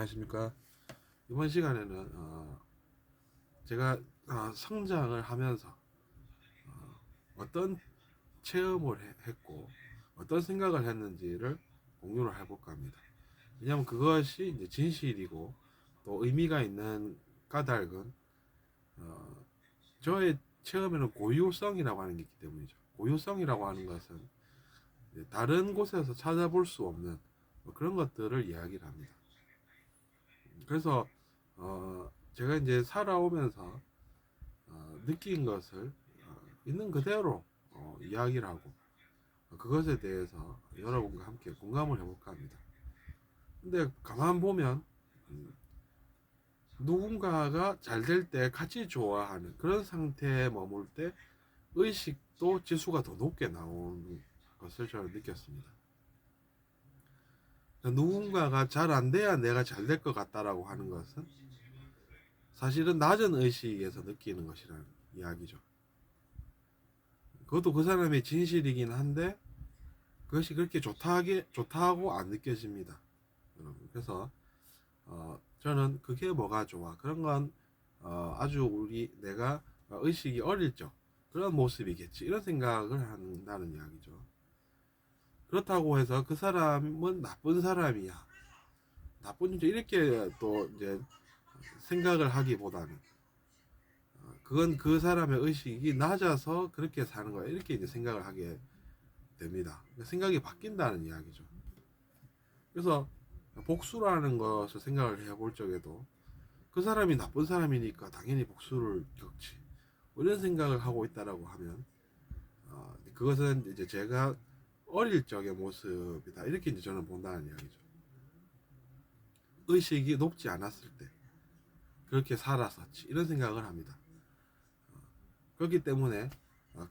안녕하십니까. 이번 시간에는 제가 성장을 하면서 어떤 체험을 했고 어떤 생각을 했는지를 공유를 해볼까 합니다. 왜냐하면 그것이 이제 진실이고 또 의미가 있는 까닭은 저의 체험에는 고유성이라고 하는 게 있기 때문이죠. 고유성이라고 하는 것은 다른 곳에서 찾아볼 수 없는 그런 것들을 이야기를 합니다. 그래서 제가 이제 살아오면서 느낀 것을 있는 그대로 이야기를 하고 그것에 대해서 여러분과 함께 공감을 해볼까 합니다. 근데 가만 보면 누군가가 잘 될 때 같이 좋아하는 그런 상태에 머물 때 의식도 지수가 더 높게 나오는 것을 저는 느꼈습니다. 누군가가 잘 안 돼야 내가 잘 될 것 같다라고 하는 것은 사실은 낮은 의식에서 느끼는 것이라는 이야기죠. 그것도 그 사람의 진실이긴 한데 그것이 그렇게 좋다고 안 느껴집니다. 그래서 저는 그게 뭐가 좋아? 그런 건 아주 내가 의식이 어릴 적 그런 모습이겠지 이런 생각을 한다는 이야기죠. 그렇다고 해서 그 사람은 나쁜 사람이야, 나쁜 존재 이렇게 또 이제 생각을 하기보다는 그건 그 사람의 의식이 낮아서 그렇게 사는 거야 이렇게 이제 생각을 하게 됩니다. 생각이 바뀐다는 이야기죠. 그래서 복수라는 것을 생각을 해볼 적에도 그 사람이 나쁜 사람이니까 당연히 복수를 겪지 이런 생각을 하고 있다라고 하면 그것은 이제 제가 어릴 적의 모습이다 이렇게 이제 저는 본다는 이야기죠. 의식이 높지 않았을 때 그렇게 살았었지 이런 생각을 합니다. 그렇기 때문에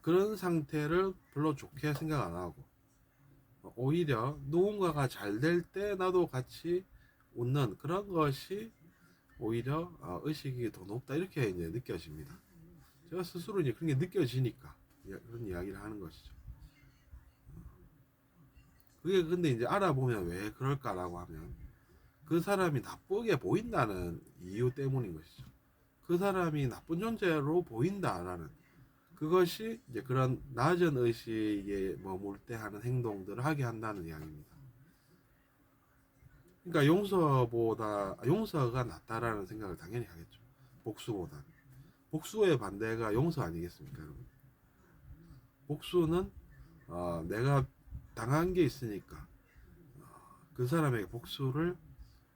그런 상태를 별로 좋게 생각 안 하고 오히려 누군가가 잘 될 때 나도 같이 웃는 그런 것이 오히려 의식이 더 높다 이렇게 이제 느껴집니다. 제가 스스로 이제 그런 게 느껴지니까 그런 이야기를 하는 것이죠. 그게 근데 이제 알아보면 왜 그럴까라고 하면 그 사람이 나쁘게 보인다는 이유 때문인 것이죠. 그 사람이 나쁜 존재로 보인다라는 그것이 이제 그런 낮은 의식에 머물 때 하는 행동들을 하게 한다는 이야기입니다. 그러니까 용서가 낫다라는 생각을 당연히 하겠죠. 복수보다. 복수의 반대가 용서 아니겠습니까, 여러분? 복수는 내가 당한 게 있으니까 그 사람에게 복수를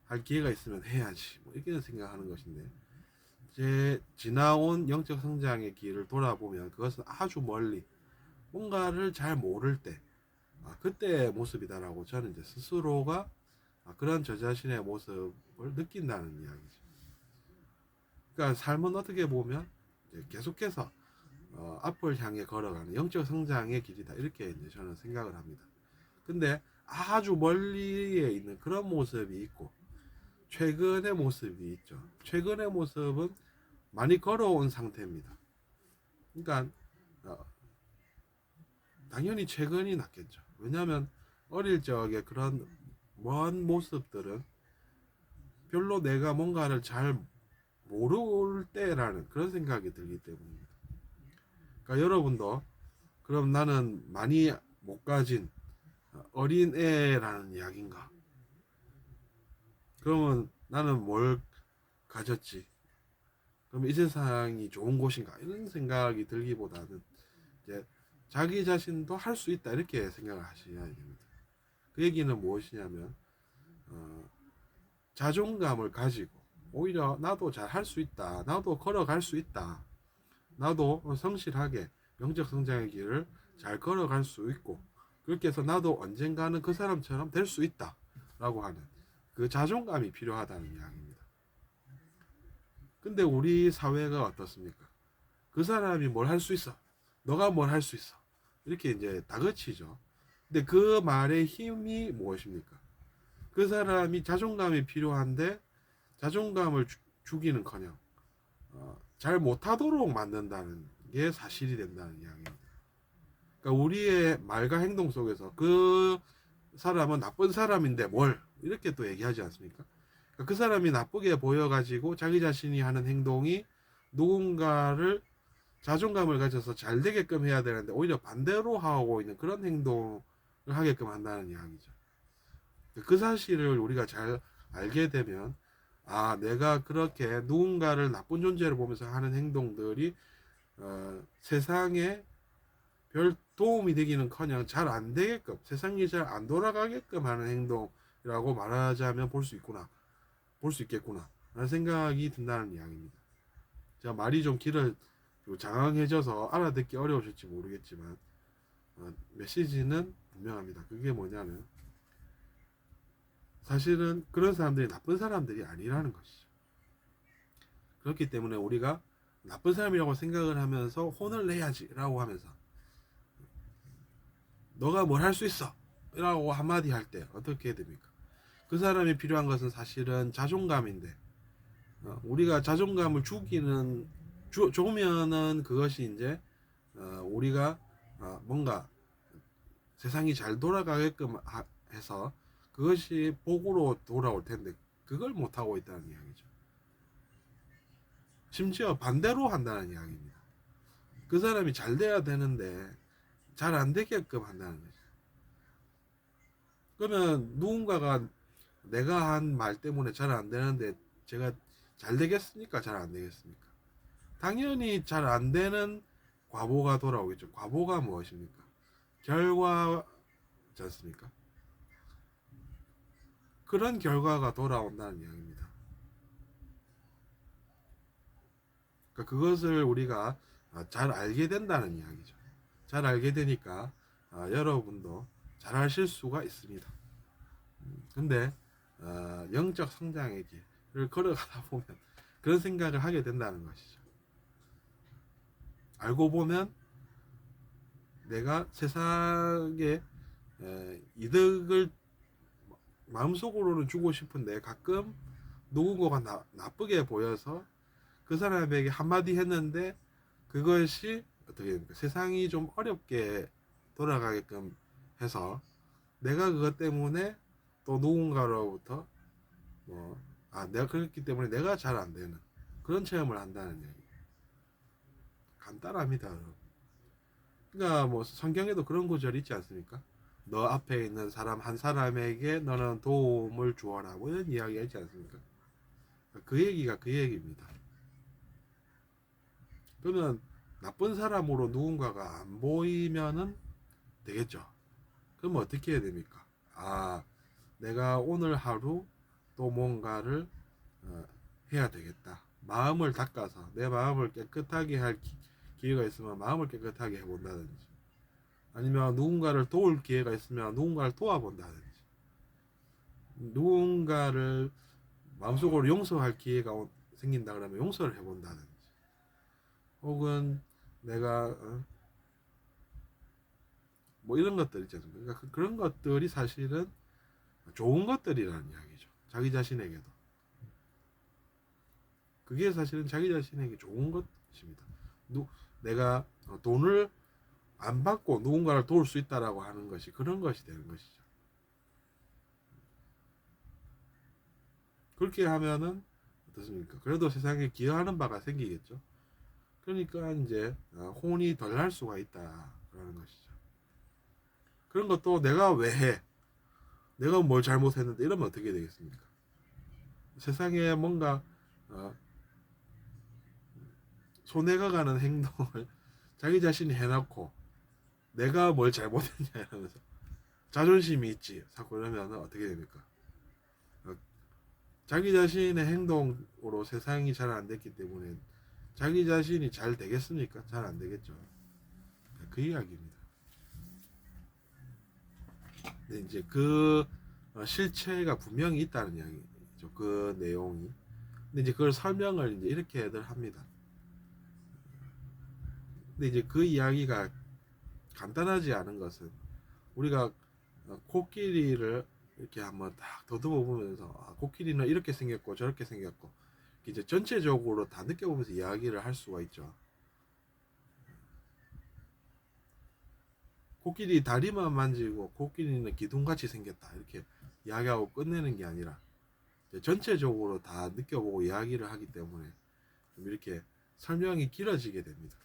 할 기회가 있으면 해야지 뭐 이렇게 생각하는 것인데 제 지나온 영적 성장의 길을 돌아보면 그것은 아주 멀리 뭔가를 잘 모를 때 그때의 모습이다라고 저는 이제 스스로가 그런 저 자신의 모습을 느낀다는 이야기죠. 그러니까 삶은 어떻게 보면 계속해서 앞을 향해 걸어가는 영적 성장의 길이다 이렇게 이제 저는 생각을 합니다. 근데 아주 멀리에 있는 그런 모습이 있고 최근의 모습이 있죠. 최근의 모습은 많이 걸어온 상태입니다. 그러니까 당연히 최근이 낫겠죠. 왜냐하면 어릴 적에 그런 먼 모습들은 별로 내가 뭔가를 잘 모를 때라는 그런 생각이 들기 때문입니다. 그러니까 여러분도 그럼 나는 많이 못 가진 어린 애라는 이야기인가? 그러면 나는 뭘 가졌지? 그럼 이 세상이 좋은 곳인가? 이런 생각이 들기보다는 이제 자기 자신도 할 수 있다 이렇게 생각을 하셔야 됩니다. 그 얘기는 무엇이냐면 자존감을 가지고 오히려 나도 잘 할 수 있다, 나도 걸어갈 수 있다, 나도 성실하게 영적 성장의 길을 잘 걸어갈 수 있고 그렇게 해서 나도 언젠가는 그 사람처럼 될 수 있다 라고 하는 그 자존감이 필요하다는 이야기입니다. 근데 우리 사회가 어떻습니까? 그 사람이 뭘 할 수 있어, 너가 뭘 할 수 있어 이렇게 이제 다그치죠. 근데 그 말의 힘이 무엇입니까? 그 사람이 자존감이 필요한데 자존감을 주기는커녕 잘 못하도록 만든다는 게 사실이 된다는 이야기입니다. 그러니까 우리의 말과 행동 속에서 그 사람은 나쁜 사람인데 뭘 이렇게 또 얘기하지 않습니까? 그 사람이 나쁘게 보여가지고 자기 자신이 하는 행동이 누군가를 자존감을 가져서 잘 되게끔 해야 되는데 오히려 반대로 하고 있는 그런 행동을 하게끔 한다는 이야기죠. 그 사실을 우리가 잘 알게 되면 아, 내가 그렇게 누군가를 나쁜 존재를 보면서 하는 행동들이 세상에 별 도움이 되기는커녕 잘 안 되게끔, 세상이 잘 안 돌아가게끔 하는 행동이라고 말하자면 볼 수 있겠구나 라는 생각이 든다는 이야기입니다. 제가 말이 좀 장황해져서 알아듣기 어려우실지 모르겠지만 메시지는 분명합니다. 그게 뭐냐면 사실은 그런 사람들이 나쁜 사람들이 아니라는 것이죠. 그렇기 때문에 우리가 나쁜 사람이라고 생각을 하면서 혼을 내야지 라고 하면서 너가 뭘 할 수 있어 라고 한마디 할 때 어떻게 됩니까? 그 사람이 필요한 것은 사실은 자존감인데 우리가 자존감을 주면은 그것이 이제 우리가 뭔가 세상이 잘 돌아가게끔 해서 그것이 복으로 돌아올 텐데 그걸 못하고 있다는 이야기죠. 심지어 반대로 한다는 이야기입니다. 그 사람이 잘 돼야 되는데 잘 안 되게끔 한다는 거죠. 그러면 누군가가 내가 한 말 때문에 잘 안 되는데 제가 잘 되겠습니까? 잘 안 되겠습니까? 당연히 잘 안 되는 과보가 돌아오겠죠. 과보가 무엇입니까? 결과지 않습니까? 그런 결과가 돌아온다는 이야기입니다. 그러니까 그것을 우리가 잘 알게 된다는 이야기죠. 잘 알게 되니까 여러분도 잘 하실 수가 있습니다. 근데 영적 성장의 길을 걸어가다 보면 그런 생각을 하게 된다는 것이죠. 알고 보면 내가 세상에 이득을 마음속으로는 주고 싶은데 가끔 누군가가 나쁘게 보여서 그 사람에게 한마디 했는데 그것이 어떻게 됩니까? 세상이 좀 어렵게 돌아가게끔 해서 내가 그것 때문에 또 누군가로부터 내가 그렇기 때문에 내가 잘 안 되는 그런 체험을 한다는 얘기. 간단합니다, 여러분. 그러니까 뭐 성경에도 그런 구절이 있지 않습니까? 너 앞에 있는 사람 한 사람에게 너는 도움을 주어라. 뭐 이런 이야기가 있지 않습니까? 그 얘기가 그 얘기입니다. 그러면 나쁜 사람으로 누군가가 안 보이면은 되겠죠. 그럼 어떻게 해야 됩니까? 내가 오늘 하루 또 뭔가를 해야 되겠다. 마음을 닦아서 내 마음을 깨끗하게 할 기회가 있으면 마음을 깨끗하게 해본다든지 아니면 누군가를 도울 기회가 있으면 누군가를 도와본다든지 누군가를 마음속으로 용서할 기회가 생긴다 그러면 용서를 해본다든지 혹은 내가 뭐 이런 것들 있지 않습니까? 그러니까 그런 것들이 사실은 좋은 것들이라는 이야기죠. 자기 자신에게도. 그게 사실은 자기 자신에게 좋은 것입니다. 내가 돈을 안 받고 누군가를 도울 수 있다라고 하는 것이 그런 것이 되는 것이죠. 그렇게 하면은 어떻습니까? 그래도 세상에 기여하는 바가 생기겠죠. 그러니까 이제 혼이 덜 날 수가 있다라는 것이죠. 그런 것도 내가 왜 해? 내가 뭘 잘못했는데 이러면 어떻게 되겠습니까? 세상에 뭔가 손해가 가는 행동을 자기 자신이 해놓고 내가 뭘 잘못했냐 이러면서 자존심이 있지 자꾸 이러면 어떻게 됩니까? 자기 자신의 행동으로 세상이 잘 안 됐기 때문에 자기 자신이 잘 되겠습니까? 잘 안 되겠죠. 그 이야기입니다. 근데 이제 그 실체가 분명히 있다는 이야기죠. 그 내용이. 근데 이제 그걸 설명을 이제 이렇게들 합니다. 근데 이제 그 이야기가 간단하지 않은 것은 우리가 코끼리를 이렇게 한번 딱 더듬어 보면서 코끼리는 이렇게 생겼고 저렇게 생겼고 이제 전체적으로 다 느껴보면서 이야기를 할 수가 있죠. 코끼리 다리만 만지고 코끼리는 기둥같이 생겼다 이렇게 이야기하고 끝내는 게 아니라 전체적으로 다 느껴보고 이야기를 하기 때문에 좀 이렇게 설명이 길어지게 됩니다.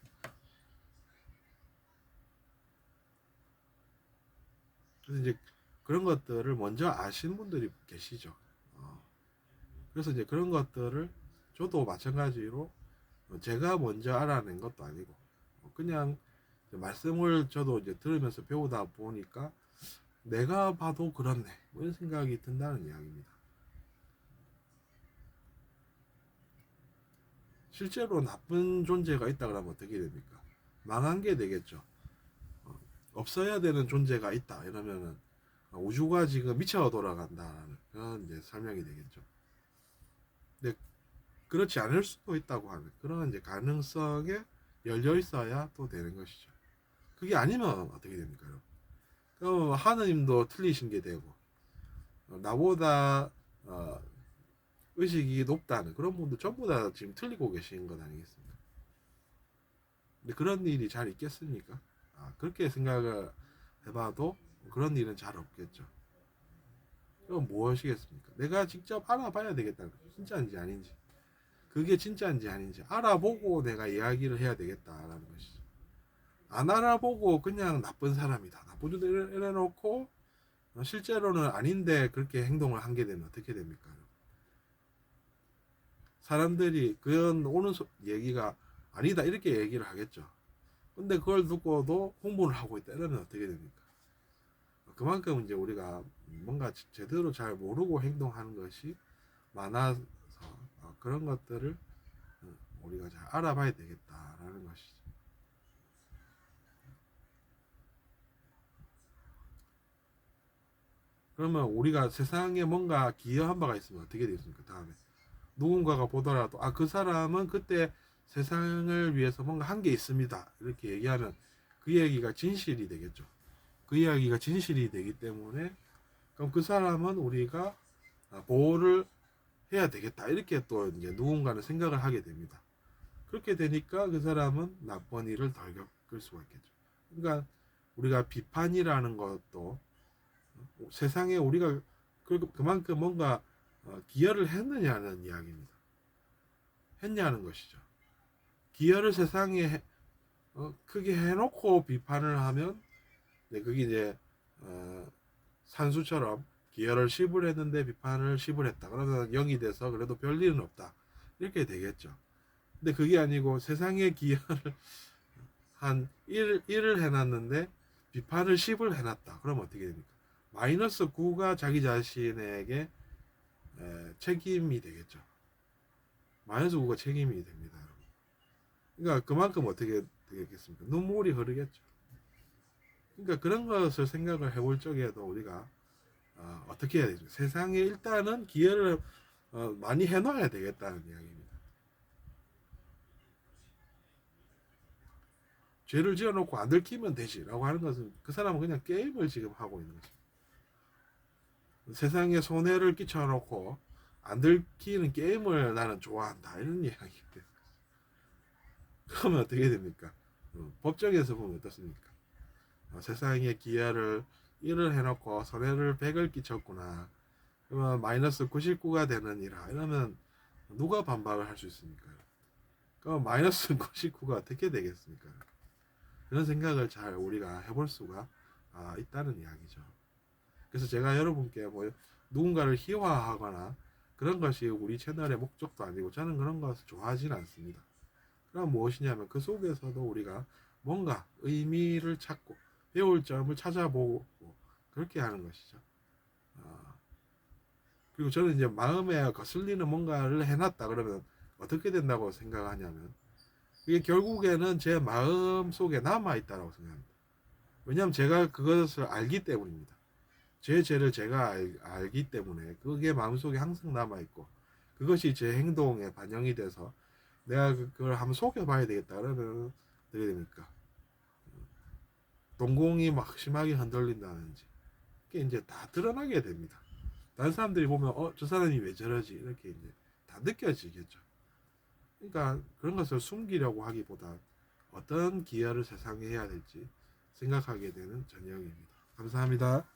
그래서 이제 그런 것들을 먼저 아시는 분들이 계시죠. 그래서 이제 그런 것들을 저도 마찬가지로 제가 먼저 알아낸 것도 아니고 그냥 말씀을 저도 이제 들으면서 배우다 보니까 내가 봐도 그렇네 뭐 이런 생각이 든다는 이야기입니다. 실제로 나쁜 존재가 있다 그러면 어떻게 됩니까? 망한 게 되겠죠. 없어야 되는 존재가 있다 이러면은 우주가 지금 미쳐 돌아간다라는 그런 이제 설명이 되겠죠. 근데 그렇지 않을 수도 있다고 하는 그런 이제 가능성에 열려 있어야 또 되는 것이죠. 그게 아니면 어떻게 됩니까? 그럼 하느님도 틀리신 게 되고 나보다 의식이 높다는 그런 분들 전부 다 지금 틀리고 계신 것 아니겠습니까? 근데 그런 일이 잘 있겠습니까? 그렇게 생각을 해봐도 그런 일은 잘 없겠죠. 그럼 무엇이겠습니까? 내가 직접 알아봐야 되겠다는 거죠. 진짜인지 아닌지. 그게 진짜인지 아닌지 알아보고 내가 이야기를 해야 되겠다라는 것이죠. 안 알아보고 그냥 나쁜 사람이다. 나쁜 짓 이래놓고 실제로는 아닌데 그렇게 행동을 한 게 되면 어떻게 됩니까? 사람들이 그런 오는 얘기가 아니다 이렇게 얘기를 하겠죠. 근데 그걸 듣고도 홍보를 하고 있다 이러면 어떻게 됩니까? 그만큼 이제 우리가 뭔가 제대로 잘 모르고 행동하는 것이 많아서 그런 것들을 우리가 잘 알아봐야 되겠다라는 것이죠. 그러면 우리가 세상에 뭔가 기여한 바가 있으면 어떻게 되겠습니까? 다음에 누군가가 보더라도 그 사람은 그때 세상을 위해서 뭔가 한 게 있습니다. 이렇게 얘기하면 그 얘기가 진실이 되겠죠. 그 이야기가 진실이 되기 때문에 그럼 그 사람은 우리가 보호를 해야 되겠다. 이렇게 또 이제 누군가는 생각을 하게 됩니다. 그렇게 되니까 그 사람은 나쁜 일을 덜 겪을 수가 있겠죠. 그러니까 우리가 비판이라는 것도 세상에 우리가 그만큼 뭔가 기여를 했느냐는 이야기입니다. 했냐는 것이죠. 기여를 세상에 크게 해놓고 비판을 하면 그게 이제 산수처럼 기여를 10을 했는데 비판을 10을 했다. 그러면 0이 돼서 그래도 별일은 없다. 이렇게 되겠죠. 근데 그게 아니고 세상에 기여를 한 1을 해놨는데 비판을 10을 해놨다. 그러면 어떻게 됩니까? 마이너스 9가 자기 자신에게 책임이 되겠죠. 마이너스 9가 책임이 됩니다. 그러니까 그만큼 어떻게 되겠습니까? 눈물이 흐르겠죠. 그러니까 그런 것을 생각을 해볼 적에도 우리가 어떻게 해야 되죠? 세상에 일단은 기여를 많이 해놔야 되겠다는 이야기입니다. 죄를 지어놓고 안 들키면 되지라고 하는 것은 그 사람은 그냥 게임을 지금 하고 있는 거죠. 세상에 손해를 끼쳐놓고 안 들키는 게임을 나는 좋아한다 이런 이야기인데 그러면 어떻게 됩니까? 법정에서 보면 어떻습니까? 세상에 기여를 1을 해놓고 손해를 100을 끼쳤구나. 그러면 마이너스 99가 되느니라. 이러면 누가 반박을 할 수 있습니까? 그럼 마이너스 99가 어떻게 되겠습니까? 그런 생각을 잘 우리가 해볼 수가 있다는 이야기죠. 그래서 제가 여러분께 뭐 누군가를 희화하거나 그런 것이 우리 채널의 목적도 아니고 저는 그런 것을 좋아하지는 않습니다. 그럼 무엇이냐면 그 속에서도 우리가 뭔가 의미를 찾고 배울 점을 찾아보고 그렇게 하는 것이죠. 그리고 저는 이제 마음에 거슬리는 뭔가를 해놨다 그러면 어떻게 된다고 생각하냐면 이게 결국에는 제 마음 속에 남아있다고 생각합니다. 왜냐하면 제가 그것을 알기 때문입니다. 제 죄를 제가 알기 때문에 그게 마음속에 항상 남아있고 그것이 제 행동에 반영이 돼서 내가 그걸 한번 속여봐야 되겠다 그러면 어떻게 됩니까? 동공이 막 심하게 흔들린다든지 그게 이제 다 드러나게 됩니다. 다른 사람들이 보면 저 사람이 왜 저러지 이렇게 이제 다 느껴지겠죠. 그러니까 그런 것을 숨기려고 하기보다 어떤 기여를 세상에 해야 될지 생각하게 되는 저녁입니다. 감사합니다.